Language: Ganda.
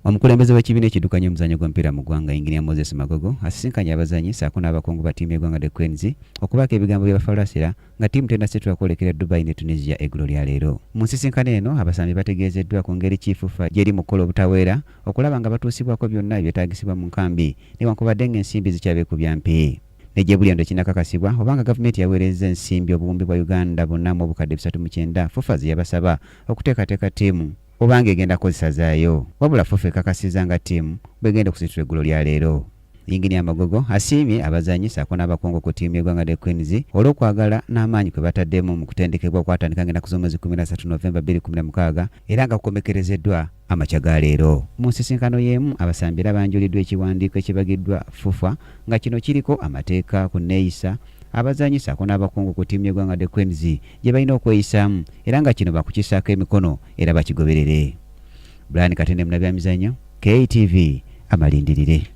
Omukulembeze w'ekibiina ekiddukanya omuzannyo gw'omupiira mu ggwanga Engineer Moses Magogo asisinkanye abazanyi ssaako n'abakungu ba ttiimu y'eggwanga The Queens okubaako ebigambo bye bafalasira nga ttiimu tennasitula kwolekera Dubai ne Tunisia eggulo lya leero. Mu nsisinkano eno abasambi bategeezeddwa ku ngeri kiifufa gy'eri mu kukola obutaweera okulaba nga batuusibwako byonna ebyetaagisibwa mu nkambi newankubadde ng'ensimbi zikyabeekubya mpi. Nejje Bulyando kinakakasibwa obanga gavumenti yaweereza ensimbi obuwumbi bwa Uganda bonna mu obukadde 39 FUFA ze yabasaba okuteekateeka ttiimu obanga egenda kozesazaayo wabula FUFA ekakasiza nga ttiimu bwegenda okusitula eggulo lya leero. Engineer Magogo asiimye abazanyi ssaako n'abakungu ku ttiimu y'eggwanga The Queens olw'okwagala n'amaanyi kwe bataddemu mu kutendekebwa okwatandika ng'ennaku z'omwezi 13 Novemba 2016 era nga kukomekerezeddwa amakya ga leero. Mu nsisinkano y'emu abasambi era banjuliddwa ekiwandiiko ekibagiddwa FUFA nga kino kiriko amateeka ku nneeyisa abazanyi ssaako n'abakungu ku ttiimu y'eggwanga The Queens gye balina okweyisaamu era nga kino bakukisaako emikono era bakigoberere. Brian Katende, Munabyamizannyo, KTV, Amalindirire.